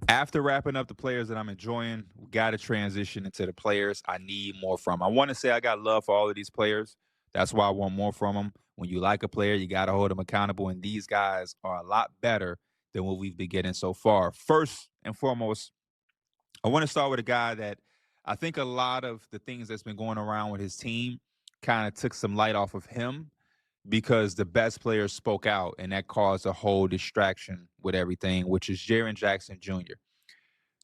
After wrapping up the players that I'm enjoying, we got to transition into the players I need more from. I want to say I got love for all of these players. That's why I want more from them. When you like a player, you got to hold them accountable. And these guys are a lot better than what we've been getting so far. First and foremost, I want to start with a guy that I think a lot of the things that's been going around with his team kind of took some light off of him because the best players spoke out, and that caused a whole distraction with everything, which is Jaren Jackson Jr.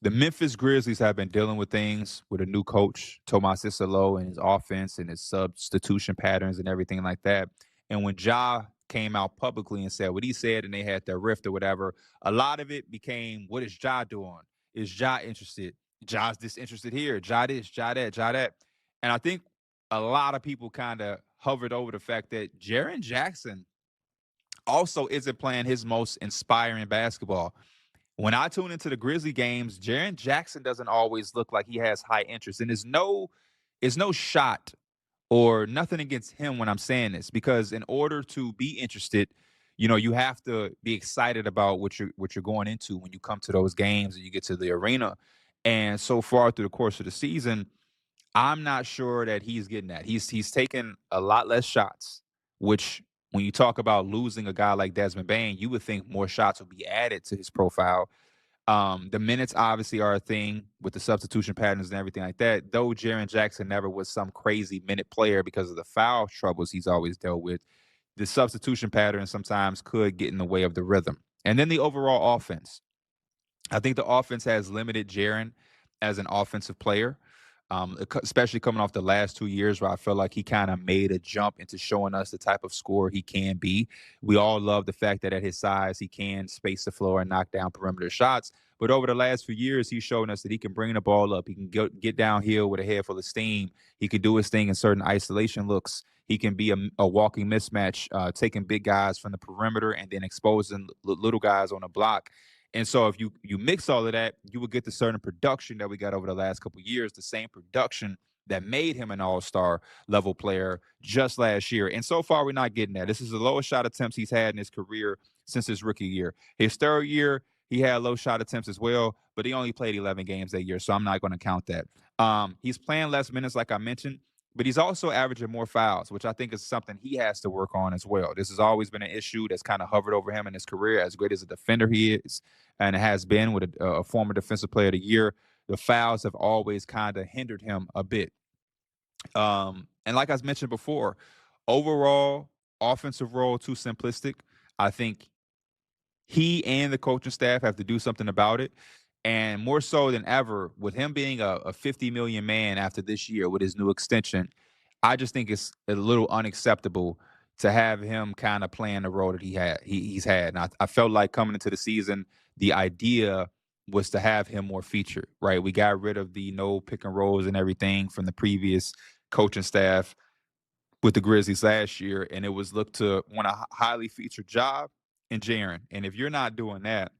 The Memphis Grizzlies have been dealing with things with a new coach, Tomas Isolo, and his offense and his substitution patterns and everything like that. And when Ja came out publicly and said what he said, and they had their rift or whatever, a lot of it became, what is Ja doing? Is Ja interested? Ja's disinterested here. Ja this, Ja that, Ja that. And I think a lot of people kind of hovered over the fact that Jaren Jackson also isn't playing his most inspiring basketball. When I tune into the Grizzly games, Jaren Jackson doesn't always look like he has high interest. And there's no shot or nothing against him when I'm saying this, because in order to be interested, you have to be excited about what you're going into when you come to those games and you get to the arena. And so far through the course of the season, I'm not sure that he's getting that. He's taken a lot less shots, which when you talk about losing a guy like Desmond Bane, you would think more shots would be added to his profile. The minutes obviously are a thing with the substitution patterns and everything like that. Though Jaren Jackson never was some crazy minute player because of the foul troubles he's always dealt with, the substitution pattern sometimes could get in the way of the rhythm. And then the overall offense. I think the offense has limited Jaren as an offensive player, especially coming off the last 2 years where I feel like he kind of made a jump into showing us the type of scorer he can be. We all love the fact that at his size, he can space the floor and knock down perimeter shots. But over the last few years, he's shown us that he can bring the ball up. He can get downhill with a head full of steam. He can do his thing in certain isolation looks. He can be a walking mismatch, taking big guys from the perimeter and then exposing little guys on the block. And so if you mix all of that, you would get the certain production that we got over the last couple of years, the same production that made him an all-star level player just last year. And so far, we're not getting that. This is the lowest shot attempts he's had in his career since his rookie year. His third year, he had low shot attempts as well, but he only played 11 games that year, so I'm not going to count that. He's playing less minutes, like I mentioned, but he's also averaging more fouls, which I think is something he has to work on as well. This has always been an issue that's kind of hovered over him in his career, as great as a defender he is and has been with a former defensive player of the year. The fouls have always kind of hindered him a bit. And like I mentioned before, overall offensive role too simplistic. I think he and the coaching staff have to do something about it. And more so than ever, with him being a 50 million man after this year with his new extension, I just think it's a little unacceptable to have him kind of playing the role that he's had. And I felt like coming into the season, the idea was to have him more featured, right? We got rid of the no pick and rolls and everything from the previous coaching staff with the Grizzlies last year, and it was looked to want a highly featured job in Jaren. And if you're not doing that,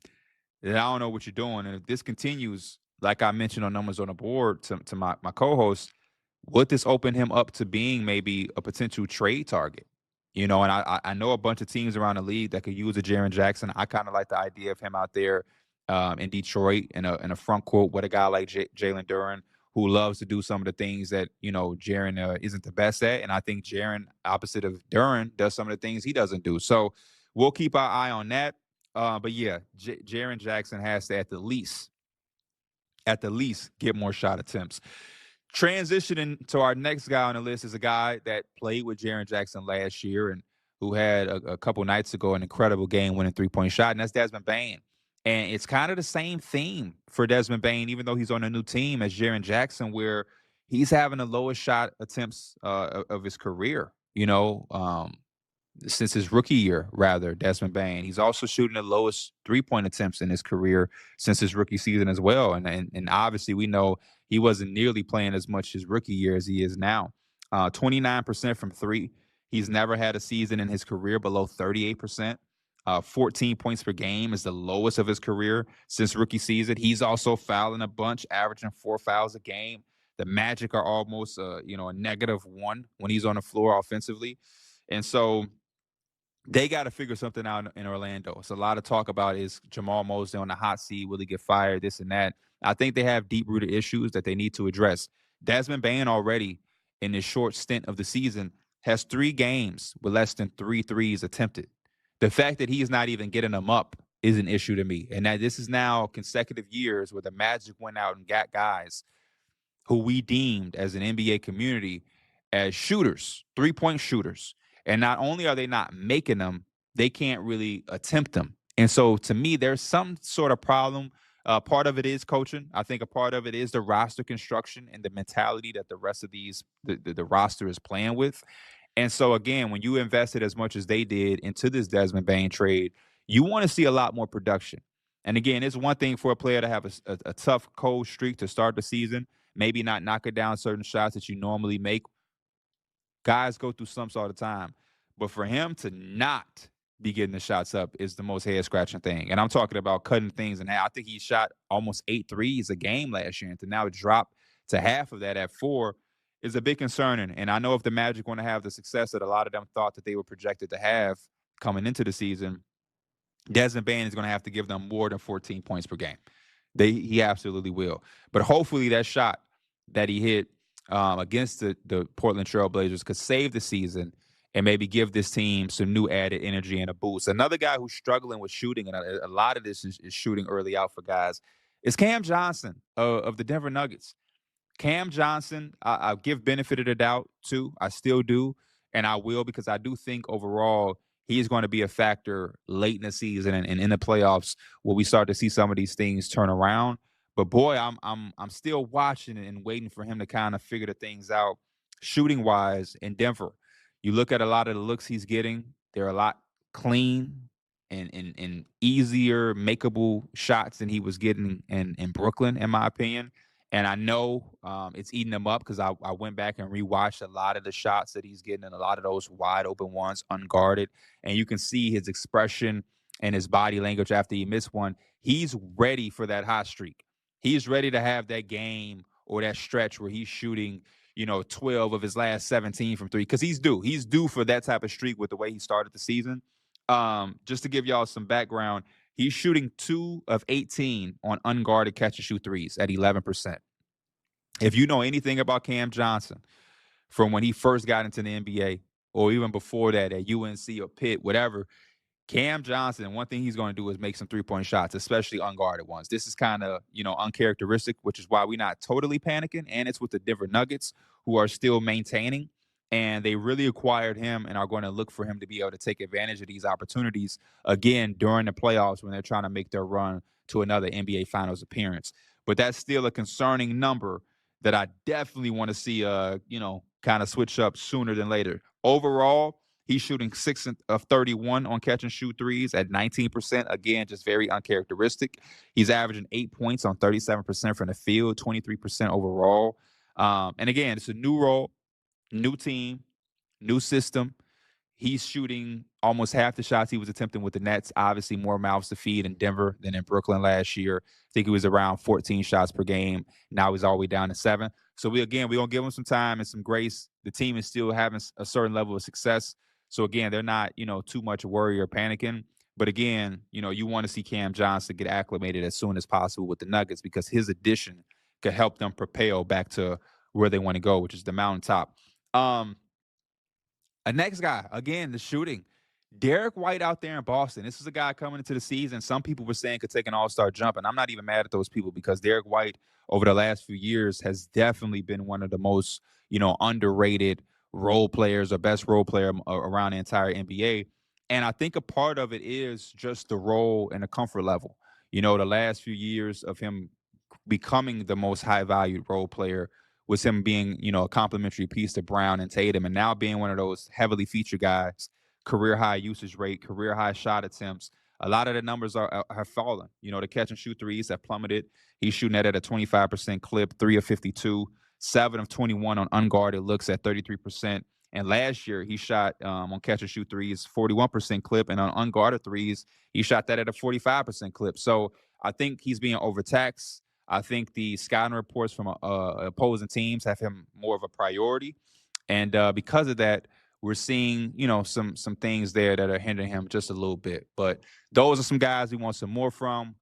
then I don't know what you're doing. And if this continues, like I mentioned on Numbers on the Board to my co-host, would this open him up to being maybe a potential trade target? And I know a bunch of teams around the league that could use a Jaren Jackson. I kind of like the idea of him out there in Detroit in a front court with a guy like Jalen Duren, who loves to do some of the things that Jaren isn't the best at, and I think Jaren, opposite of Duren, does some of the things he doesn't do. So we'll keep our eye on that. But yeah, Jaren Jackson has to at the least get more shot attempts. Transitioning to our next guy on the list is a guy that played with Jaren Jackson last year and who had a couple nights ago an incredible game-winning three-point shot, and that's Desmond Bane. And it's kind of the same theme for Desmond Bane, even though he's on a new team as Jaren Jackson, where he's having the lowest shot attempts of his career. Since his rookie year, rather, Desmond Bane. He's also shooting the lowest three-point attempts in his career since his rookie season as well. And obviously we know he wasn't nearly playing as much his rookie year as he is now. 29% from three. He's never had a season in his career below 38%. 14 points per game is the lowest of his career since rookie season. He's also fouling a bunch, averaging 4 fouls a game. The Magic are almost, a -1 when he's on the floor offensively. And so they got to figure something out in Orlando. It's a lot of talk about is Jamal Mosley on the hot seat? Will he get fired? This and that. I think they have deep rooted issues that they need to address. Desmond Bane already in this short stint of the season has 3 games with less than 3 threes attempted. The fact that he's not even getting them up is an issue to me. And that this is now consecutive years where the Magic went out and got guys who we deemed as an NBA community as shooters, 3-point shooters. And not only are they not making them, they can't really attempt them. And so to me, there's some sort of problem. Part of it is coaching. I think a part of it is the roster construction and the mentality that the rest of the roster is playing with. And so again, when you invested as much as they did into this Desmond Bane trade, you want to see a lot more production. And again, it's one thing for a player to have a tough, cold streak to start the season, maybe not knocking down certain shots that you normally make. Guys go through slumps all the time. But for him to not be getting the shots up is the most head-scratching thing. And I'm talking about cutting things in half. I think he shot almost 8 threes a game last year, and to now drop to half of that at 4 is a bit concerning. And I know if the Magic want to have the success that a lot of them thought that they were projected to have coming into the season, Desmond Bane is going to have to give them more than 14 points per game. He absolutely will. But hopefully that shot that he hit against the Portland Trail Blazers could save the season and maybe give this team some new added energy and a boost. Another guy who's struggling with shooting, and a lot of this is shooting early out for guys, is Cam Johnson of the Denver Nuggets. Cam Johnson, I give benefit of the doubt too. I still do, and I will, because I do think overall he's going to be a factor late in the season and in the playoffs where we start to see some of these things turn around. But boy, I'm still watching and waiting for him to kind of figure the things out shooting wise in Denver. You look at a lot of the looks he's getting; they're a lot clean and easier makeable shots than he was getting in Brooklyn, in my opinion. And I know it's eating him up because I went back and rewatched a lot of the shots that he's getting and a lot of those wide open ones unguarded. And you can see his expression and his body language after he missed one. He's ready for that hot streak. He's ready to have that game or that stretch where he's shooting, 12 of his last 17 from 3, because he's due. He's due for that type of streak with the way he started the season. Just to give y'all some background, he's shooting 2 of 18 on unguarded catch and shoot threes at 11%. If you know anything about Cam Johnson from when he first got into the NBA or even before that at UNC or Pitt, whatever, Cam Johnson, one thing he's going to do is make some 3-point shots, especially unguarded ones. This is kind of, uncharacteristic, which is why we're not totally panicking. And it's with the Denver Nuggets, who are still maintaining. And they really acquired him and are going to look for him to be able to take advantage of these opportunities again during the playoffs when they're trying to make their run to another NBA Finals appearance. But that's still a concerning number that I definitely want to see, kind of switch up sooner than later. Overall, he's shooting 6 of 31 on catch and shoot threes at 19%. Again, just very uncharacteristic. He's averaging 8 points on 37% from the field, 23% overall. And again, it's a new role, new team, new system. He's shooting almost half the shots he was attempting with the Nets. Obviously, more mouths to feed in Denver than in Brooklyn last year. I think he was around 14 shots per game. Now he's all the way down to 7. So we're going to give him some time and some grace. The team is still having a certain level of success. So again, they're not, too much worry or panicking. But again, you want to see Cam Johnson get acclimated as soon as possible with the Nuggets, because his addition could help them propel back to where they want to go, which is the mountaintop. A next guy, again, the shooting. Derek White out there in Boston. This is a guy coming into the season some people were saying could take an all-star jump, and I'm not even mad at those people, because Derek White over the last few years has definitely been one of the most, underrated role players or best role player around the entire NBA. And I think a part of it is just the role and the comfort level. The last few years of him becoming the most high-valued role player was him being, a complimentary piece to Brown and Tatum, and now being one of those heavily featured guys, career high usage rate, career high shot attempts. A lot of the numbers have fallen. The catch and shoot threes have plummeted. He's shooting that at a 25% clip, 3 of 52, 7 of 21 on unguarded looks at 33%. And last year, he shot on catch and shoot threes 41% clip, and on unguarded threes, he shot that at a 45% clip. So I think he's being overtaxed. I think the scouting reports from opposing teams have him more of a priority. And because of that, we're seeing, some things there that are hindering him just a little bit. But those are some guys we want some more from.